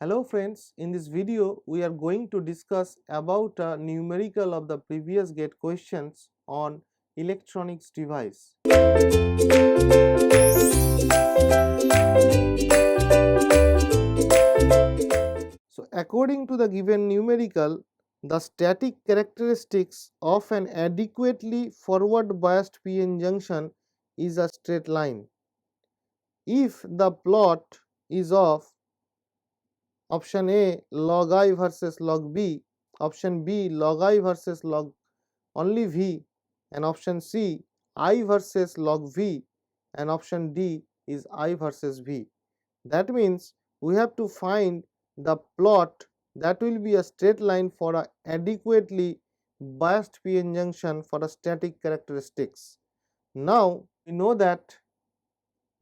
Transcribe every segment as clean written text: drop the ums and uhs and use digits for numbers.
Hello friends, in this video we are going to discuss about a numerical of the previous GATE questions on electronics device. So according to the given numerical, the static characteristics of an adequately forward biased PN junction is a straight line. If the plot is of option A log I versus log B, option B log I versus log only V, and option C I versus log V, and option D is I versus V. That means we have to find the plot that will be a straight line for a adequately biased PN junction for a static characteristics. Now we know that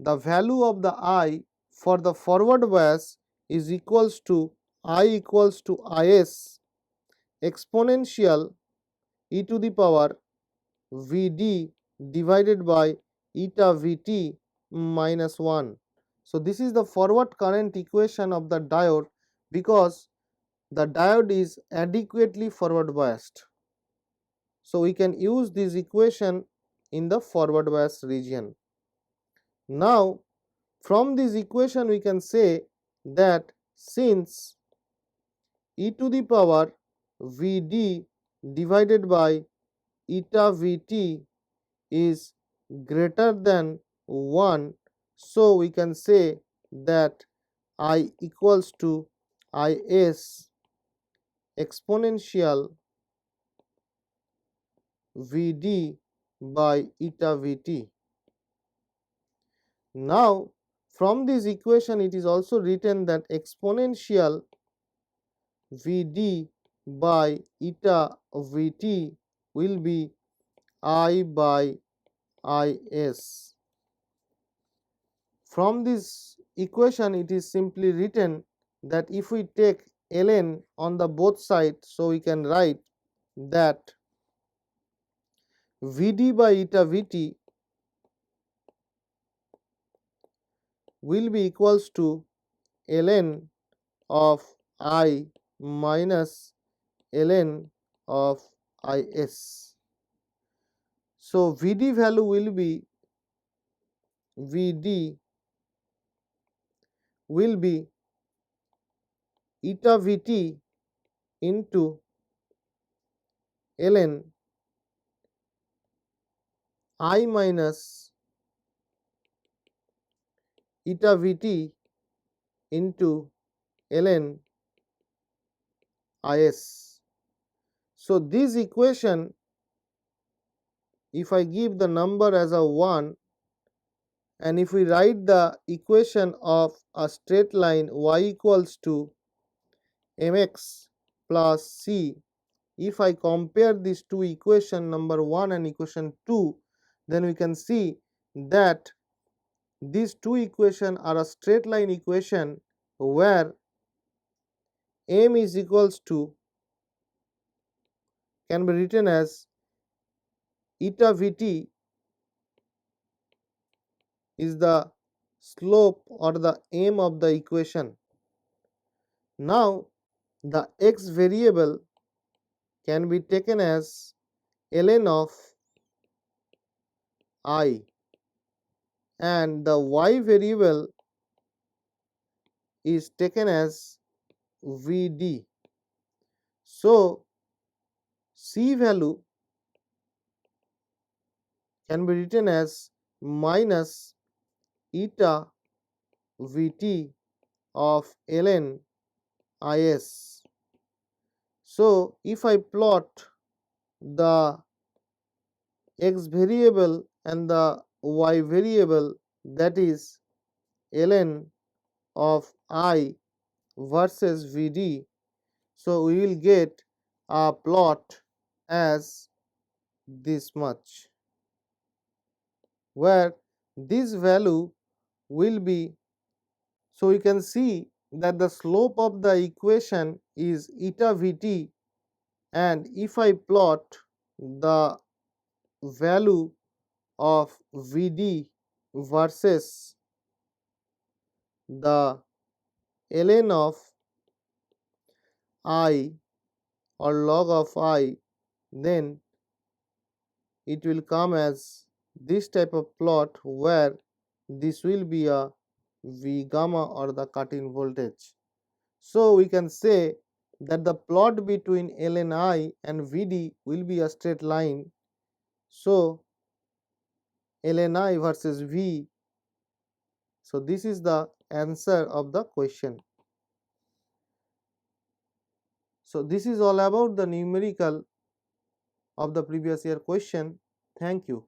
the value of the I for the forward bias is equals to I equals to Is exponential e to the power Vd divided by eta Vt minus 1. So this is the forward current equation of the diode because the diode is adequately forward biased. So we can use this equation in the forward bias region. Now from this equation we can say that since e to the power Vd divided by eta Vt is greater than 1, so we can say that I equals to Is exponential Vd by eta Vt. Now from this equation it is also written that exponential Vd by eta Vt will be I by Is. From this equation it is simply written that if we take ln on the both sides, so we can write that Vd by eta Vt will be equals to ln of I minus ln of Is. So Vd value will be Vd will be eta Vt into ln I minus eta Vt into ln Is. So this equation, if I give the number as a 1 and if we write the equation of a straight line y equals to mx plus c, if I compare these two equation number 1 and equation 2, then we can see that these two equations are a straight line equation where m is equals to can be written as eta Vt is the slope or the m of the equation. Now the x variable can be taken as ln of I and the y variable is taken as Vd. So c value can be written as minus eta Vt of ln Is. So if I plot the x variable and the y variable, that is ln of I versus Vd, so we will get a plot as this much, where this value will be, so we can see that the slope of the equation is eta Vt, and if I plot the value of Vd versus the ln of I or log of I, then it will come as this type of plot where this will be a V gamma or the cut-in voltage. So we can say that the plot between ln I and Vd will be a straight line. So ln I versus V. So this is the answer of the question. So this is all about the numerical of the previous year question. Thank you.